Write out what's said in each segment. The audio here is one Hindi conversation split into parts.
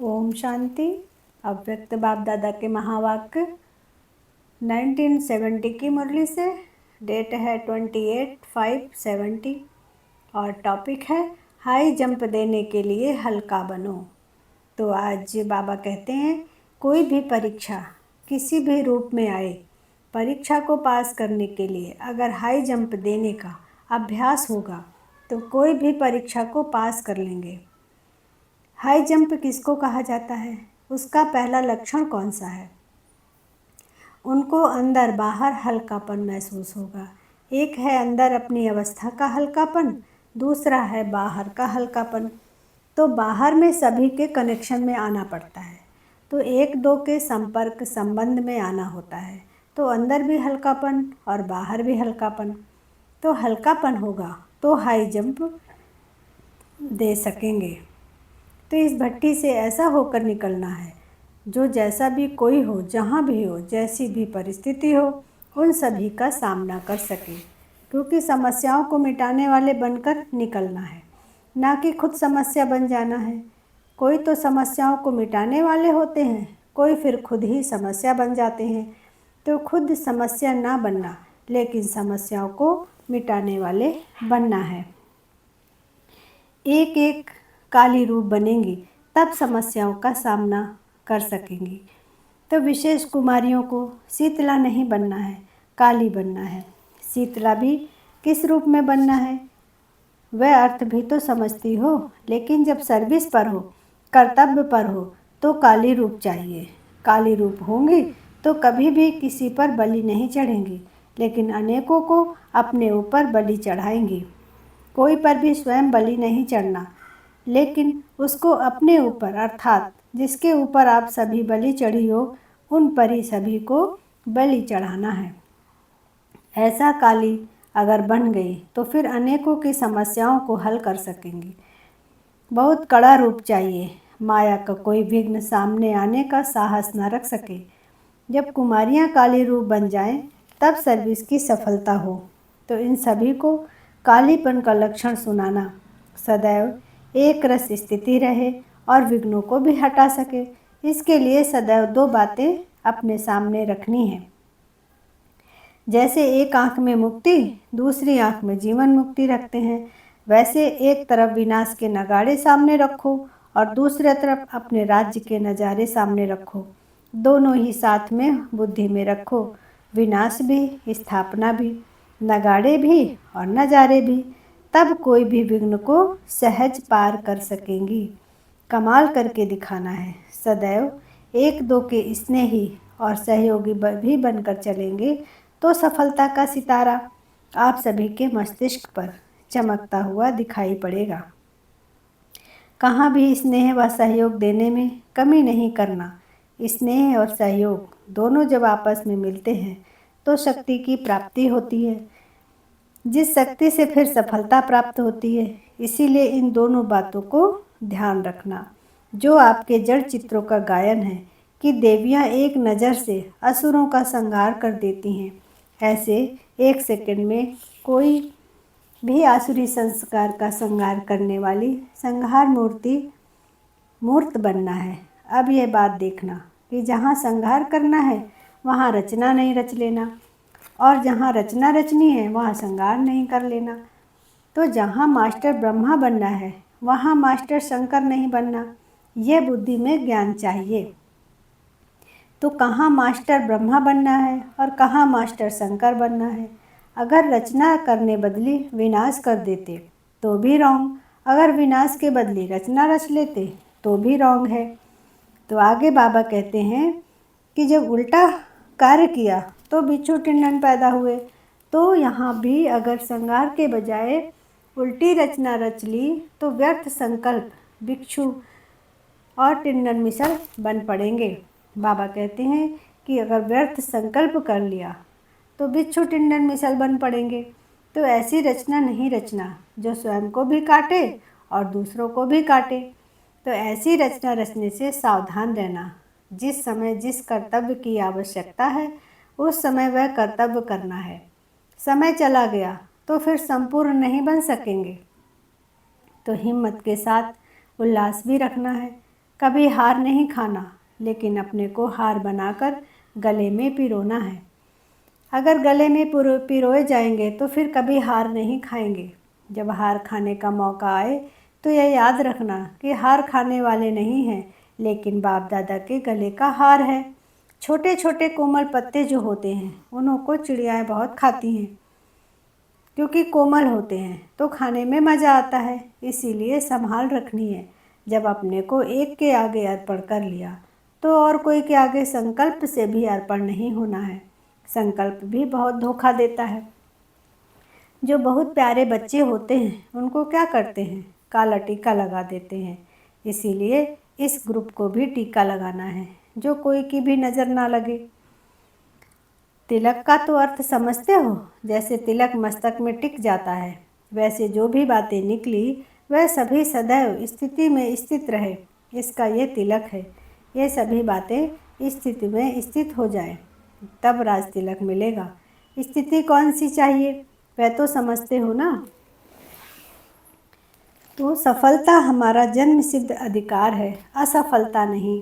ओम शांति। अव्यक्त बाप दादा के महावाक्य 1970 की मुरली से। डेट है 28/5/70 और टॉपिक है हाई जंप देने के लिए हल्का बनो। तो आज बाबा कहते हैं कोई भी परीक्षा किसी भी रूप में आए, परीक्षा को पास करने के लिए अगर हाई जंप देने का अभ्यास होगा तो कोई भी परीक्षा को पास कर लेंगे। हाई जंप किसको कहा जाता है, उसका पहला लक्षण कौन सा है? उनको अंदर बाहर हल्कापन महसूस होगा। एक है अंदर अपनी अवस्था का हल्कापन, दूसरा है बाहर का हल्कापन। तो बाहर में सभी के कनेक्शन में आना पड़ता है, तो एक दो के संपर्क संबंध में आना होता है। तो अंदर भी हल्कापन और बाहर भी हल्कापन। तो हल्कापन होगा तो हाई जंप दे सकेंगे। तो इस भट्टी से ऐसा होकर निकलना है जो जैसा भी कोई हो, जहाँ भी हो, जैसी भी परिस्थिति हो, उन सभी का सामना कर सके। क्योंकि समस्याओं को मिटाने वाले बनकर निकलना है, ना कि खुद समस्या बन जाना है। कोई तो समस्याओं को मिटाने वाले होते हैं, कोई फिर खुद ही समस्या बन जाते हैं। तो खुद समस्या ना बनना, लेकिन समस्याओं को मिटाने वाले बनना है। एक एक काली रूप बनेंगी तब समस्याओं का सामना कर सकेंगी। तो विशेष कुमारियों को शीतला नहीं बनना है, काली बनना है। शीतला भी किस रूप में बनना है वह अर्थ भी तो समझती हो, लेकिन जब सर्विस पर हो, कर्तव्य पर हो, तो काली रूप चाहिए। काली रूप होंगी तो कभी भी किसी पर बलि नहीं चढ़ेंगी, लेकिन अनेकों को अपने ऊपर बलि चढ़ाएंगी। कोई पर भी स्वयं बलि नहीं चढ़ना, लेकिन उसको अपने ऊपर अर्थात जिसके ऊपर आप सभी बलि चढ़ी हो, उन पर ही सभी को बलि चढ़ाना है। ऐसा काली अगर बन गई तो फिर अनेकों की समस्याओं को हल कर सकेंगी। बहुत कड़ा रूप चाहिए, माया का कोई विघ्न सामने आने का साहस न रख सके। जब कुमारियाँ काली रूप बन जाएं, तब सर्विस की सफलता हो। तो इन सभी को कालीपन का लक्षण सुनाना, सदैव एक रस स्थिति रहे और विघ्नों को भी हटा सके। इसके लिए सदैव दो बातें अपने सामने रखनी है। जैसे एक आँख में मुक्ति, दूसरी आँख में जीवन मुक्ति रखते हैं, वैसे एक तरफ विनाश के नगाड़े सामने रखो और दूसरे तरफ अपने राज्य के नज़ारे सामने रखो। दोनों ही साथ में बुद्धि में रखो, विनाश भी, स्थापना भी, नगाड़े भी और नज़ारे भी। तब कोई भी विघ्न को सहज पार कर सकेंगी। कमाल करके दिखाना है। सदैव एक दो के स्नेही और सहयोगी भी बनकर चलेंगे तो सफलता का सितारा आप सभी के मस्तिष्क पर चमकता हुआ दिखाई पड़ेगा। कहाँ भी स्नेह व सहयोग देने में कमी नहीं करना। स्नेह और सहयोग दोनों जब आपस में मिलते हैं तो शक्ति की प्राप्ति होती है, जिस शक्ति से फिर सफलता प्राप्त होती है। इसीलिए इन दोनों बातों को ध्यान रखना। जो आपके जड़ चित्रों का गायन है कि देवियाँ एक नज़र से असुरों का संहार कर देती हैं, ऐसे एक सेकंड में कोई भी आसुरी संस्कार का संहार करने वाली संहार मूर्त बनना है। अब यह बात देखना कि जहाँ संहार करना है वहाँ रचना नहीं रच लेना, और जहाँ रचना रचनी है वहाँ संहार नहीं कर लेना। तो जहाँ मास्टर ब्रह्मा बनना है वहाँ मास्टर शंकर नहीं बनना। यह बुद्धि में ज्ञान चाहिए। तो कहाँ मास्टर ब्रह्मा बनना है और कहाँ मास्टर शंकर बनना है। अगर रचना करने बदली विनाश कर देते तो भी रॉन्ग, अगर विनाश के बदली रचना रच लेते तो भी रॉन्ग है। तो आगे बाबा कहते हैं कि जब उल्टा कार्य किया तो बिच्छू टिंडन पैदा हुए। तो यहाँ भी अगर संहार के बजाय उल्टी रचना रच ली तो व्यर्थ संकल्प बिच्छू और टिंडन मिसल बन पड़ेंगे। बाबा कहते हैं कि अगर व्यर्थ संकल्प कर लिया तो बिच्छू टिंडन मिसल बन पड़ेंगे। तो ऐसी रचना नहीं रचना जो स्वयं को भी काटे और दूसरों को भी काटे। तो ऐसी रचना रचने से सावधान रहना। जिस समय जिस कर्तव्य की आवश्यकता है उस समय वह कर्तव्य करना है। समय चला गया तो फिर संपूर्ण नहीं बन सकेंगे। तो हिम्मत के साथ उल्लास भी रखना है। कभी हार नहीं खाना, लेकिन अपने को हार बनाकर गले में पिरोना है। अगर गले में पिरोए जाएंगे तो फिर कभी हार नहीं खाएंगे। जब हार खाने का मौका आए तो यह याद रखना कि हार खाने वाले नहीं हैं, लेकिन बाप दादा के गले का हार है। छोटे छोटे कोमल पत्ते जो होते हैं उन्हों को चिड़ियाएँ बहुत खाती हैं, क्योंकि कोमल होते हैं तो खाने में मज़ा आता है। इसीलिए संभाल रखनी है। जब अपने को एक के आगे अर्पण कर लिया तो और कोई के आगे संकल्प से भी अर्पण नहीं होना है। संकल्प भी बहुत धोखा देता है। जो बहुत प्यारे बच्चे होते हैं उनको क्या करते हैं, काला टीका लगा देते हैं। इसीलिए इस ग्रुप को भी टीका लगाना है, जो कोई की भी नज़र ना लगे। तिलक का तो अर्थ समझते हो? जैसे तिलक मस्तक में टिक जाता है, वैसे जो भी बातें निकली वह सभी सदैव स्थिति में स्थित रहे, इसका ये तिलक है। ये सभी बातें स्थिति में स्थित हो जाए तब राज तिलक मिलेगा। स्थिति कौन सी चाहिए वह तो समझते हो ना। तो सफलता हमारा जन्म सिद्ध अधिकार है, असफलता नहीं।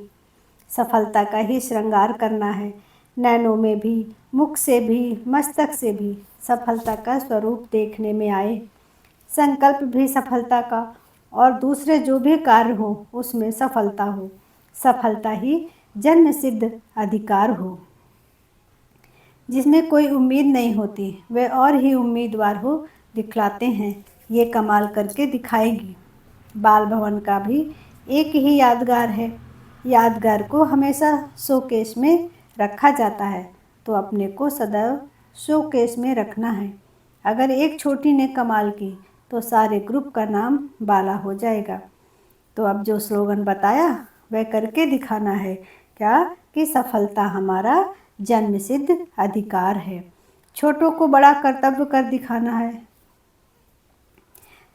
सफलता का ही श्रृंगार करना है, नैनों में भी, मुख से भी, मस्तक से भी सफलता का स्वरूप देखने में आए। संकल्प भी सफलता का, और दूसरे जो भी कार्य हो उसमें सफलता हो। सफलता ही जन्म सिद्ध अधिकार हो। जिसमें कोई उम्मीद नहीं होती वे और ही उम्मीदवार हो दिखलाते हैं, ये कमाल करके दिखाएगी। बाल भवन का भी एक ही यादगार है। यादगार को हमेशा शोकेस में रखा जाता है, तो अपने को सदैव शोकेस में रखना है। अगर एक छोटी ने कमाल की तो सारे ग्रुप का नाम बाला हो जाएगा। तो अब जो स्लोगन बताया वह करके दिखाना है क्या, कि सफलता हमारा जन्म सिद्ध अधिकार है। छोटों को बड़ा कर्तव्य कर दिखाना है।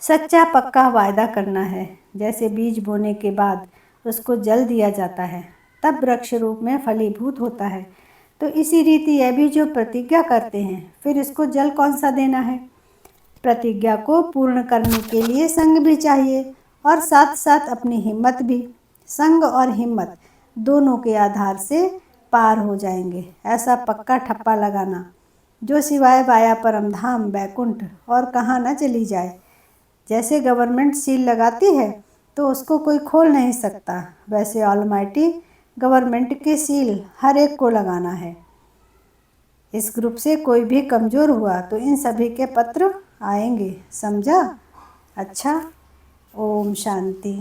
सच्चा पक्का वायदा करना है। जैसे बीज बोने के बाद उसको जल दिया जाता है तब वृक्ष रूप में फलीभूत होता है, तो इसी रीति यह भी जो प्रतिज्ञा करते हैं फिर इसको जल कौन सा देना है। प्रतिज्ञा को पूर्ण करने के लिए संग भी चाहिए, और साथ साथ अपनी हिम्मत भी। संग और हिम्मत दोनों के आधार से पार हो जाएंगे, ऐसा पक्का ठप्पा लगाना जो सिवाय वाया परम धाम बैकुंठ और कहाँ न चली जाए। जैसे गवर्नमेंट सील लगाती है तो उसको कोई खोल नहीं सकता, वैसे ऑलमाइटी गवर्नमेंट की सील हर एक को लगाना है। इस ग्रुप से कोई भी कमज़ोर हुआ तो इन सभी के पत्र आएंगे, समझा? अच्छा, ओम शांति।